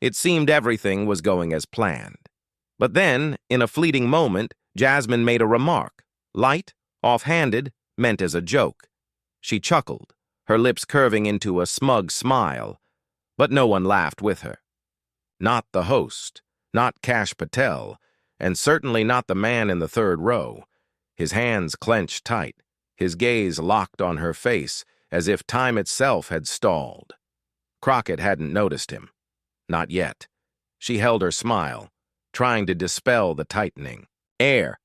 It seemed everything was going as planned. But then, in a fleeting moment, Jasmine made a remark, light, offhanded, meant as a joke. She chuckled, her lips curving into a smug smile, but no one laughed with her. Not the host, not Kash Patel, and certainly not the man in the third row. His hands clenched tight, his gaze locked on her face, as if time itself had stalled. Crockett hadn't noticed him. Not yet. She held her smile, trying to dispel the tightening air,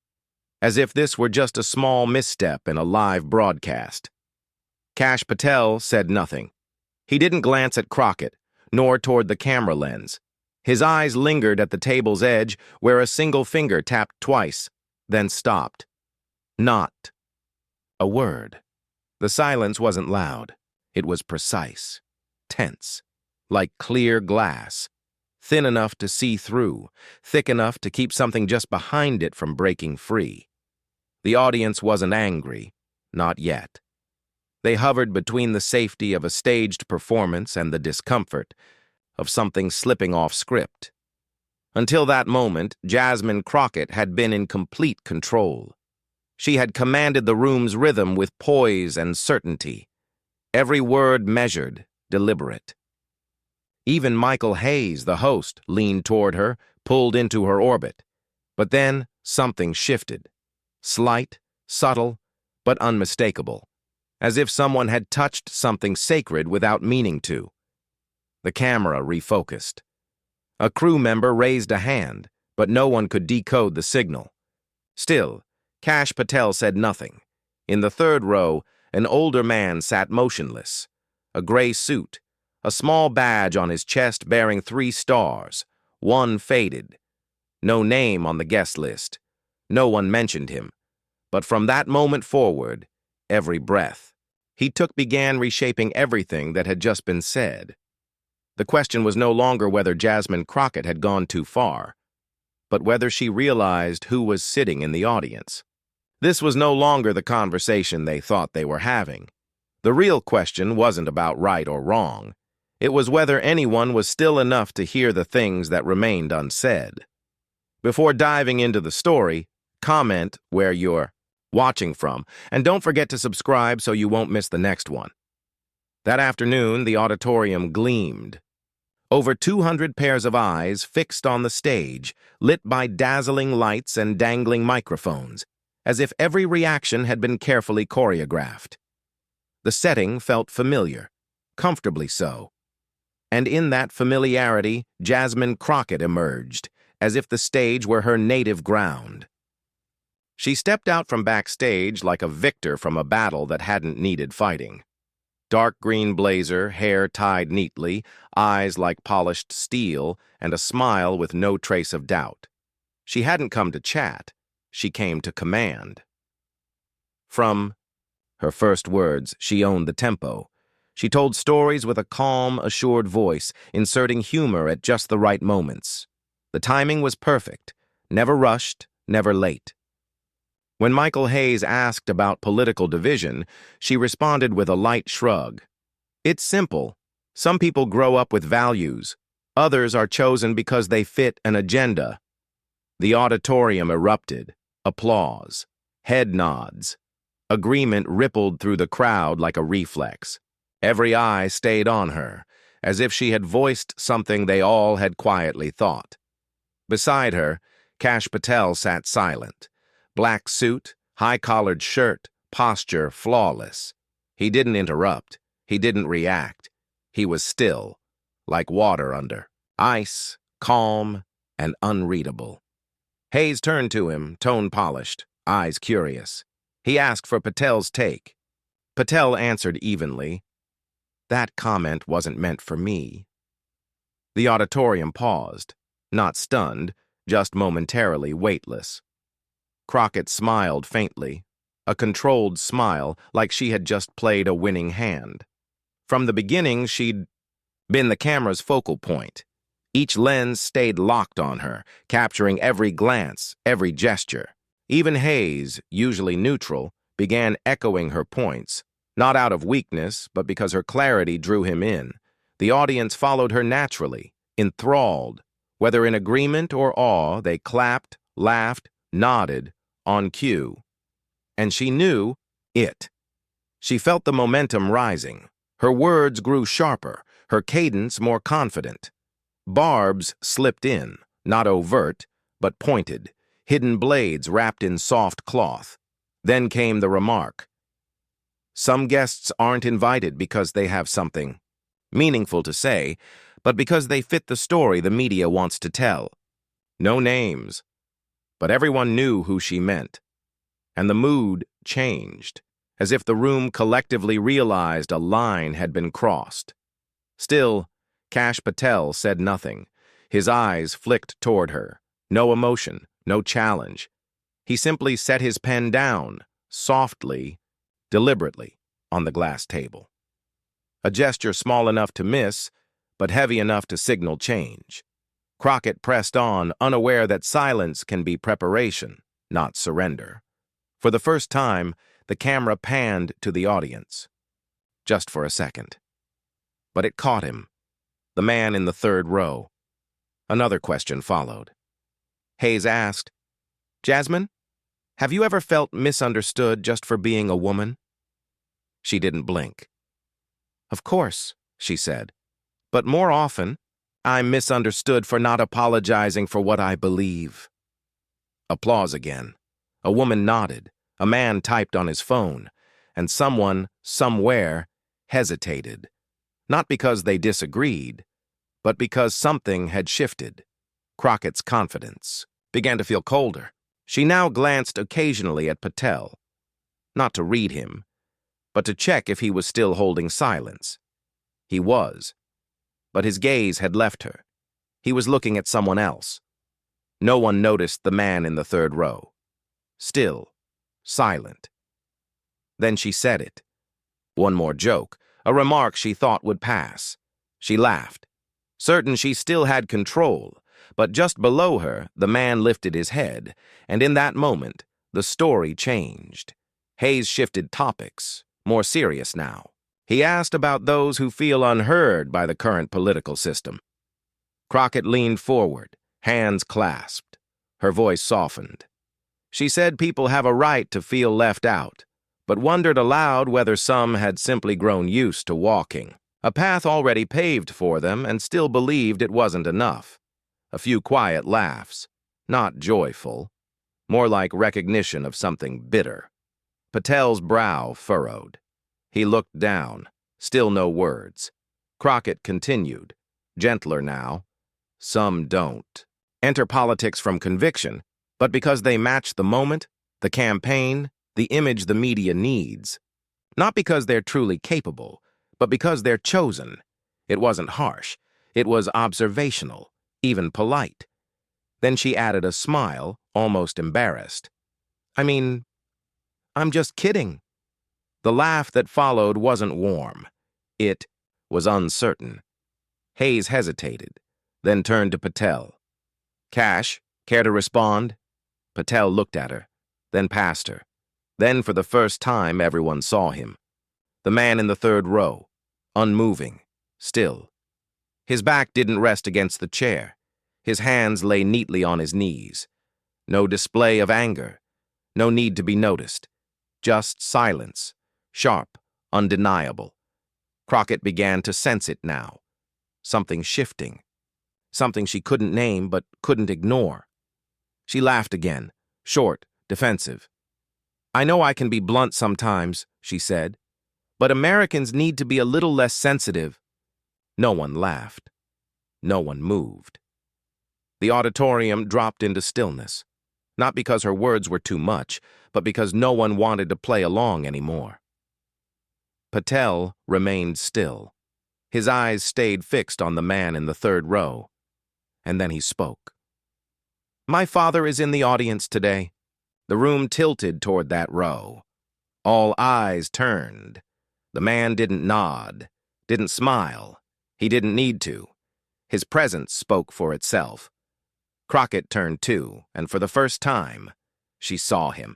as if this were just a small misstep in a live broadcast. Kash Patel said nothing. He didn't glance at Crockett, nor toward the camera lens. His eyes lingered at the table's edge, where a single finger tapped twice, then stopped. Not a word. The silence wasn't loud. It was precise, tense, like clear glass, thin enough to see through, thick enough to keep something just behind it from breaking free. The audience wasn't angry, not yet. They hovered between the safety of a staged performance and the discomfort of something slipping off script. Until that moment, Jasmine Crockett had been in complete control. She had commanded the room's rhythm with poise and certainty, every word measured, deliberate. Even Michael Hayes, the host, leaned toward her, pulled into her orbit. But then something shifted. Slight, subtle, but unmistakable, as if someone had touched something sacred without meaning to. The camera refocused. A crew member raised a hand, but no one could decode the signal. Still, Kash Patel said nothing. In the third row, an older man sat motionless. A gray suit, a small badge on his chest bearing 3 stars, one faded. No name on the guest list. No one mentioned him. But from that moment forward, every breath he took began reshaping everything that had just been said. The question was no longer whether Jasmine Crockett had gone too far, but whether she realized who was sitting in the audience. This was no longer the conversation they thought they were having. The real question wasn't about right or wrong. It was whether anyone was still enough to hear the things that remained unsaid. Before diving into the story, comment where you're watching from, and don't forget to subscribe so you won't miss the next one. That afternoon, the auditorium gleamed. Over 200 pairs of eyes fixed on the stage, lit by dazzling lights and dangling microphones, as if every reaction had been carefully choreographed. The setting felt familiar, comfortably so. And in that familiarity, Jasmine Crockett emerged, as if the stage were her native ground. She stepped out from backstage like a victor from a battle that hadn't needed fighting. Dark green blazer, hair tied neatly, eyes like polished steel, and a smile with no trace of doubt. She hadn't come to chat. She came to command. From her first words, she owned the tempo. She told stories with a calm, assured voice, inserting humor at just the right moments. The timing was perfect, never rushed, never late. When Michael Hayes asked about political division, she responded with a light shrug. It's simple. Some people grow up with values. Others are chosen because they fit an agenda. The auditorium erupted. Applause. Head nods. Agreement rippled through the crowd like a reflex. Every eye stayed on her, as if she had voiced something they all had quietly thought. Beside her, Kash Patel sat silent. Black suit, high-collared shirt, posture flawless. He didn't interrupt. He didn't react. He was still, like water under ice, calm, and unreadable. Hayes turned to him, tone polished, eyes curious. He asked for Patel's take. Patel answered evenly, "That comment wasn't meant for me." The auditorium paused, not stunned, just momentarily weightless. Crockett smiled faintly, a controlled smile like she had just played a winning hand. From the beginning, she'd been the camera's focal point. Each lens stayed locked on her, capturing every glance, every gesture. Even Hayes, usually neutral, began echoing her points, not out of weakness, but because her clarity drew him in. The audience followed her naturally, Enthralled, whether in agreement or awe, they clapped, laughed, nodded, on cue. And she knew it. She felt the momentum rising. Her words grew sharper, her cadence more confident. Barbs slipped in, not overt, but pointed, hidden blades wrapped in soft cloth. Then came the remark. Some guests aren't invited because they have something meaningful to say, but because they fit the story the media wants to tell. No names, but everyone knew who she meant. And the mood changed, as if the room collectively realized a line had been crossed. Still, Kash Patel said nothing. His eyes flicked toward her. No emotion, no challenge. He simply set his pen down, softly, deliberately, on the glass table. A gesture small enough to miss, but heavy enough to signal change. Crockett pressed on, unaware that silence can be preparation, not surrender. For the first time, the camera panned to the audience. Just for a second. But it caught him. The man in the third row. Another question followed. Hayes asked, "Jasmine, have you ever felt misunderstood just for being a woman?" She didn't blink. "Of course," she said. "But more often, I'm misunderstood for not apologizing for what I believe." Applause again. A woman nodded. A man typed on his phone. And someone, somewhere, hesitated. Not because they disagreed, but because something had shifted. Crockett's confidence began to feel colder. She now glanced occasionally at Patel. Not to read him, but to check if he was still holding silence. He was. But his gaze had left her. He was looking at someone else. No one noticed the man in the third row. Still, silent. Then she said it. One more joke, a remark she thought would pass. She laughed, certain she still had control, but just below her, the man lifted his head, and in that moment, the story changed. Hayes shifted topics, more serious now. He asked about those who feel unheard by the current political system. Crockett leaned forward, hands clasped. Her voice softened. She said people have a right to feel left out, but wondered aloud whether some had simply grown used to walking, a path already paved for them, and still believed it wasn't enough. A few quiet laughs, not joyful, more like recognition of something bitter. Patel's brow furrowed. He looked down, still no words. Crockett continued, gentler now. Some don't enter politics from conviction, but because they match the moment, the campaign, the image the media needs. Not because they're truly capable, but because they're chosen. It wasn't harsh. It was observational, even polite. Then she added a smile, almost embarrassed. "I mean, I'm just kidding." The laugh that followed wasn't warm. It was uncertain. Hayes hesitated, then turned to Patel. "Kash, care to respond?" Patel looked at her, then past her. Then, for the first time, everyone saw him. The man in the third row, unmoving, still. His back didn't rest against the chair. His hands lay neatly on his knees. No display of anger. No need to be noticed. Just silence. Sharp, undeniable. Crockett began to sense it now. Something shifting. Something she couldn't name but couldn't ignore. She laughed again, short, defensive. "I know I can be blunt sometimes," she said, "but Americans need to be a little less sensitive." No one laughed. No one moved. The auditorium dropped into stillness, not because her words were too much, but because no one wanted to play along anymore. Patel remained still. His eyes stayed fixed on the man in the third row, and then he spoke. "My father is in the audience today." The room tilted toward that row. All eyes turned. The man didn't nod, didn't smile. He didn't need to. His presence spoke for itself. Crockett turned too, and for the first time, she saw him.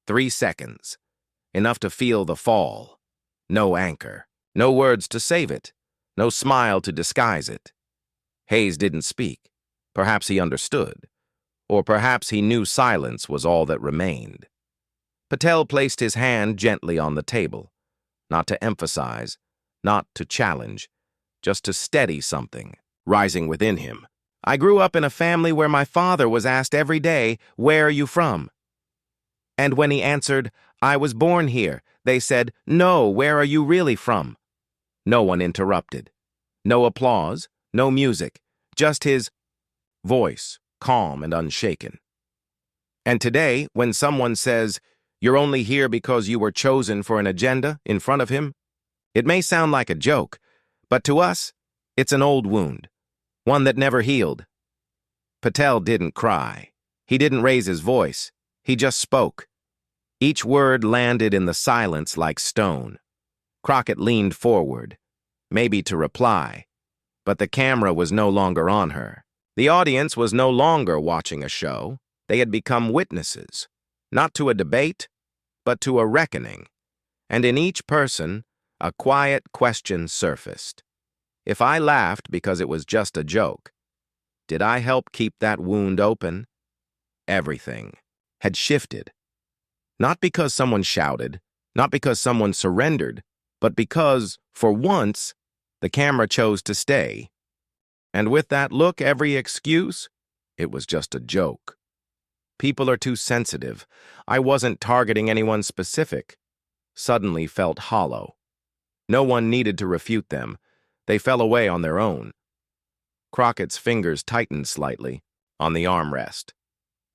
3 seconds. Enough to feel the fall. No anchor. No words to save it. No smile to disguise it. Hayes didn't speak. Perhaps he understood. Or perhaps he knew silence was all that remained. Patel placed his hand gently on the table, not to emphasize, not to challenge, just to steady something rising within him. I grew up in a family where my father was asked every day, "Where are you from?" And when he answered, "I was born here," they said, "No, where are you really from?" No one interrupted. No applause, no music, just his voice, calm and unshaken. And today, when someone says, "You're only here because you were chosen for an agenda," in front of him, it may sound like a joke, but to us, it's an old wound, one that never healed. Patel didn't cry. He didn't raise his voice. He just spoke. Each word landed in the silence like stone. Crockett leaned forward, maybe to reply, but the camera was no longer on her. The audience was no longer watching a show. They had become witnesses, not to a debate, but to a reckoning. And in each person, a quiet question surfaced. If I laughed because it was just a joke, did I help keep that wound open? Everything had shifted. Not because someone shouted, not because someone surrendered, but because, for once, the camera chose to stay. And with that look, every excuse, it was just a joke. People are too sensitive. I wasn't targeting anyone specific. Suddenly felt hollow. No one needed to refute them. They fell away on their own. Crockett's fingers tightened slightly on the armrest.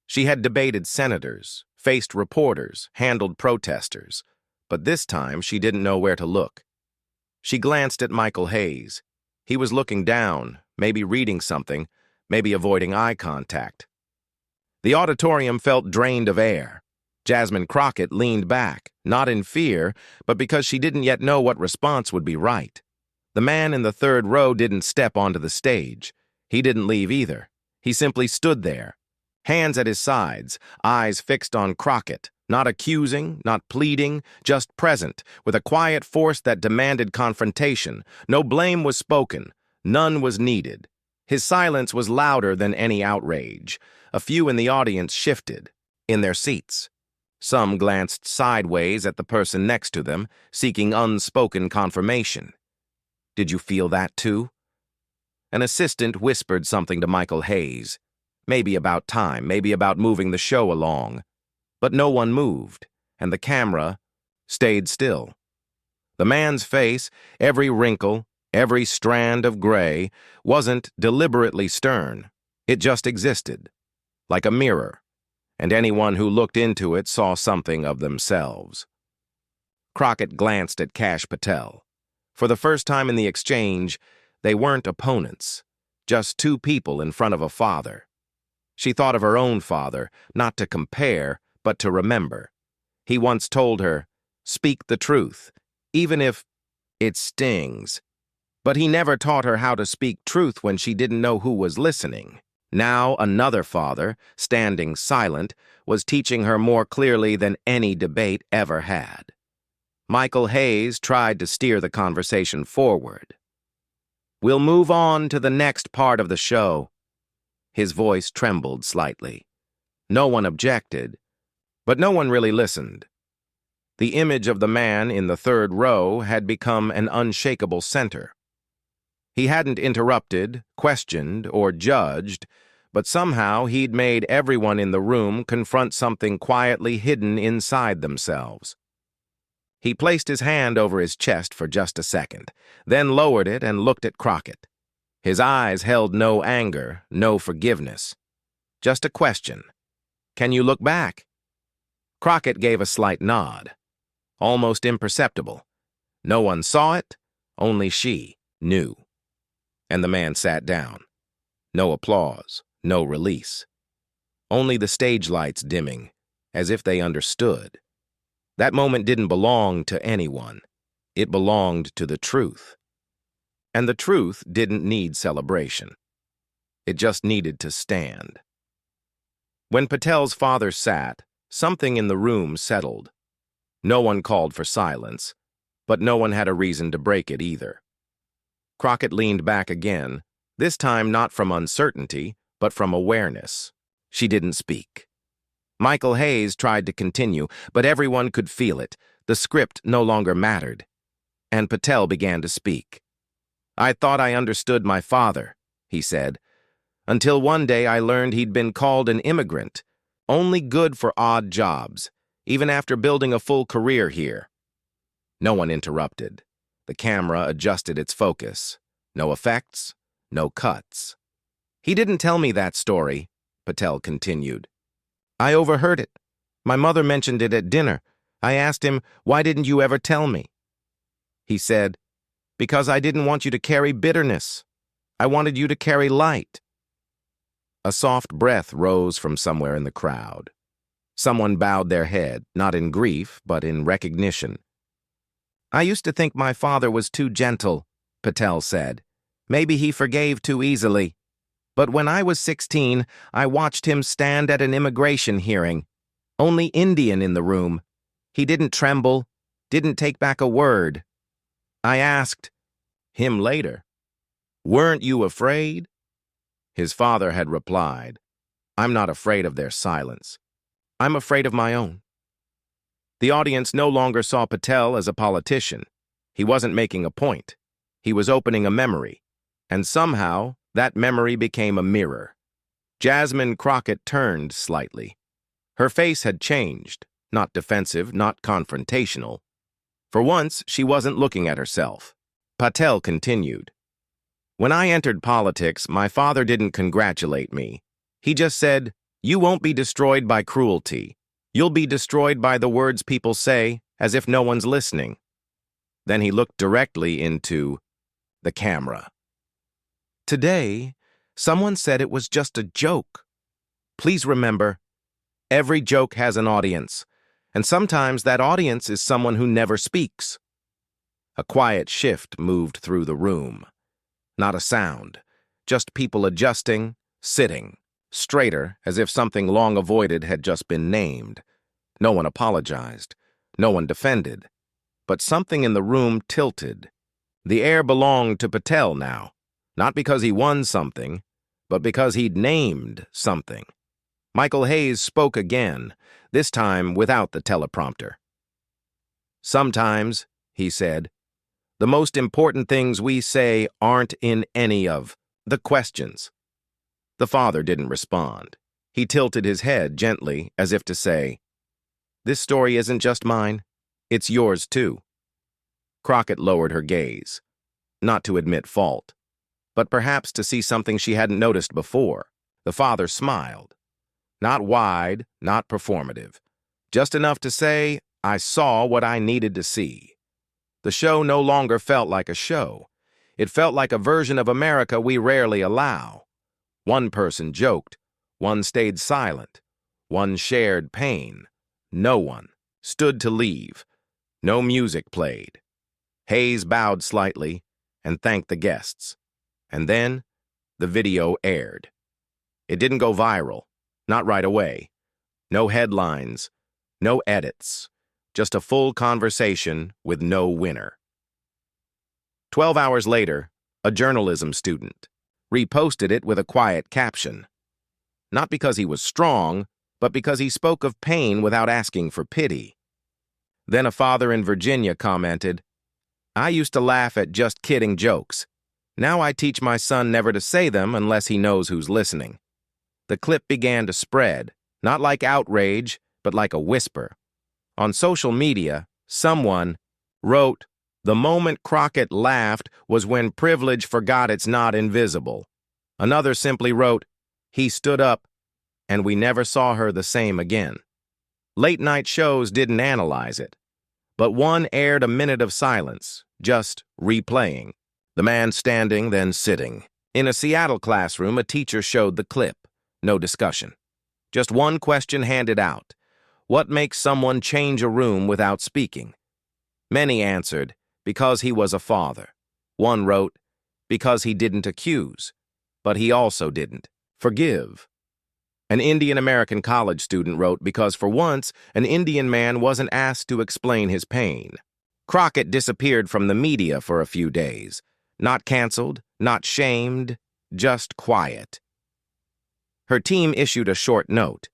She had debated senators, faced reporters, handled protesters, but this time she didn't know where to look. She glanced at Michael Hayes. He was looking down, maybe reading something, maybe avoiding eye contact. The auditorium felt drained of air. Jasmine Crockett leaned back, not in fear, but because she didn't yet know what response would be right. The man in the third row didn't step onto the stage. He didn't leave either. He simply stood there, hands at his sides, eyes fixed on Crockett, not accusing, not pleading, just present, with a quiet force that demanded confrontation. No blame was spoken. None was needed. His silence was louder than any outrage. A few in the audience shifted, in their seats. Some glanced sideways at the person next to them, seeking unspoken confirmation. Did you feel that too? An assistant whispered something to Michael Hayes. Maybe about time, maybe about moving the show along. But no one moved, and the camera stayed still. The man's face, every wrinkle, every strand of gray, wasn't deliberately stern. It just existed, like a mirror, and anyone who looked into it saw something of themselves. Crockett glanced at Kash Patel. For the first time in the exchange, they weren't opponents, just two people in front of a father. She thought of her own father, not to compare, but to remember. He once told her, "Speak the truth, even if it stings." But he never taught her how to speak truth when she didn't know who was listening. Now another father, standing silent, was teaching her more clearly than any debate ever had. Michael Hayes tried to steer the conversation forward. "We'll move on to the next part of the show." His voice trembled slightly. No one objected, but no one really listened. The image of the man in the third row had become an unshakable center. He hadn't interrupted, questioned, or judged, but somehow he'd made everyone in the room confront something quietly hidden inside themselves. He placed his hand over his chest for just a second, then lowered it and looked at Crockett. His eyes held no anger, no forgiveness. Just a question. "Can you look back?" Crockett gave a slight nod, almost imperceptible. No one saw it, only she knew. And the man sat down. No applause, no release. Only the stage lights dimming, as if they understood. That moment didn't belong to anyone. It belonged to the truth. And the truth didn't need celebration. It just needed to stand. When Patel's father sat, something in the room settled. No one called for silence, but no one had a reason to break it either. Crockett leaned back again, This time not from uncertainty, but from awareness. She didn't speak. Michael Hayes tried to continue, but everyone could feel it. The script no longer mattered. And Patel began to speak. "I thought I understood my father," he said, "until one day I learned he'd been called an immigrant, only good for odd jobs, even after building a full career here." No one interrupted. The camera adjusted its focus. No effects, no cuts. "He didn't tell me that story," Patel continued. "I overheard it. My mother mentioned it at dinner. I asked him, 'Why didn't you ever tell me?' He said, 'Because I didn't want you to carry bitterness. I wanted you to carry light.'" A soft breath rose from somewhere in the crowd. Someone bowed their head, not in grief, but in recognition. "I used to think my father was too gentle," Patel said. "Maybe he forgave too easily. But when I was 16, I watched him stand at an immigration hearing. Only Indian in the room. He didn't tremble, didn't take back a word. I asked him later, 'Weren't you afraid?' His father had replied, 'I'm not afraid of their silence. I'm afraid of my own.'" The audience no longer saw Patel as a politician. He wasn't making a point. He was opening a memory. And somehow, that memory became a mirror. Jasmine Crockett turned slightly. Her face had changed, not defensive, not confrontational. For once, she wasn't looking at herself. Patel continued. "When I entered politics, my father didn't congratulate me. He just said, 'You won't be destroyed by cruelty. You'll be destroyed by the words people say, as if no one's listening.' Then he looked directly into the camera. Today, someone said it was just a joke. Please remember, every joke has an audience, and sometimes that audience is someone who never speaks." A quiet shift moved through the room. Not a sound, just people adjusting, sitting, straighter, as if something long avoided had just been named. No one apologized. No one defended. But something in the room tilted. The air belonged to Patel now, not because he won something, but because he'd named something. Michael Hayes spoke again, this time without the teleprompter. "Sometimes," he said, "the most important things we say aren't in any of the questions." The father didn't respond. He tilted his head gently, as if to say, "This story isn't just mine, it's yours too." Crockett lowered her gaze, not to admit fault, but perhaps to see something she hadn't noticed before. The father smiled. Not wide, not performative. Just enough to say, "I saw what I needed to see." The show no longer felt like a show. It felt like a version of America we rarely allow. One person joked. One stayed silent. One shared pain. No one stood to leave. No music played. Hayes bowed slightly and thanked the guests. And then the video aired. It didn't go viral, not right away. No headlines, no edits, just a full conversation with no winner. 12 hours later, a journalism student reposted it with a quiet caption. Not because he was strong, but because he spoke of pain without asking for pity. Then a father in Virginia commented, "I used to laugh at just kidding jokes. Now I teach my son never to say them unless he knows who's listening." The clip began to spread, not like outrage, but like a whisper. On social media, someone wrote, "The moment Crockett laughed was when privilege forgot it's not invisible." Another simply wrote, "He stood up, and we never saw her the same again." Late-night shows didn't analyze it, but one aired a minute of silence, just replaying. The man standing, then sitting. In a Seattle classroom, a teacher showed the clip. No discussion. Just one question handed out. What makes someone change a room without speaking? Many answered, because he was a father. One wrote, because he didn't accuse, but he also didn't forgive. An Indian-American college student wrote, because for once, an Indian man wasn't asked to explain his pain. Crockett disappeared from the media for a few days. Not canceled, not shamed, just quiet. Her team issued a short note.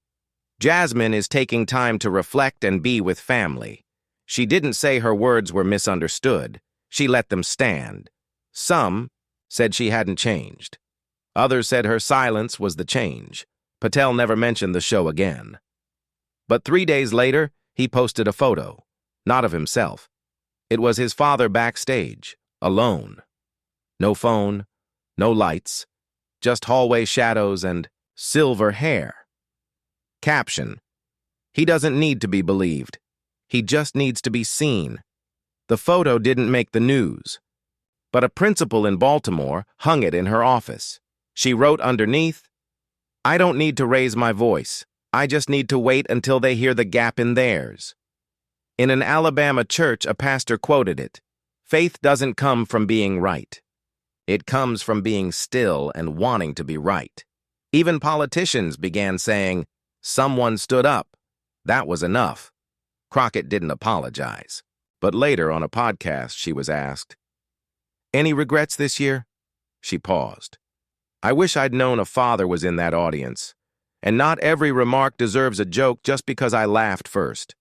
Jasmine is taking time to reflect and be with family. She didn't say her words were misunderstood. She let them stand. Some said she hadn't changed. Others said her silence was the change. Patel never mentioned the show again. But 3 days later, he posted a photo, not of himself. It was his father backstage, alone. No phone, no lights, just hallway shadows and silver hair. Caption: he doesn't need to be believed. He just needs to be seen. The photo didn't make the news, but a principal in Baltimore hung it in her office. She wrote underneath, "I don't need to raise my voice. I just need to wait until they hear the gap in theirs." In an Alabama church, a pastor quoted it, "Faith doesn't come from being right. It comes from being still and wanting to be right." Even politicians began saying, "Someone stood up. That was enough." Crockett didn't apologize, but later on a podcast she was asked, "Any regrets this year?" She paused. "I wish I'd known a father was in that audience, and not every remark deserves a joke just because I laughed first."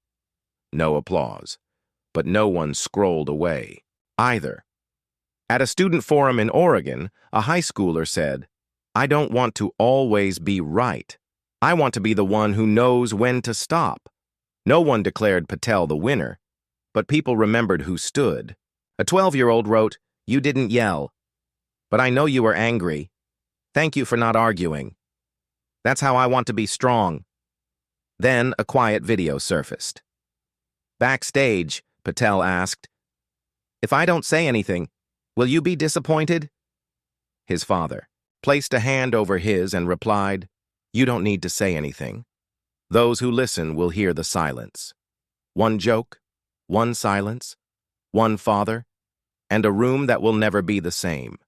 No applause, but no one scrolled away, either. At a student forum in Oregon, a high schooler said, "I don't want to always be right. I want to be the one who knows when to stop." No one declared Patel the winner, but people remembered who stood. A 12-year-old wrote, "You didn't yell, but I know you were angry. Thank you for not arguing. That's how I want to be strong." Then a quiet video surfaced. Backstage, Patel asked, "If I don't say anything, will you be disappointed?" His father placed a hand over his and replied, "You don't need to say anything. Those who listen will hear the silence. One joke, one silence, one father, and a room that will never be the same."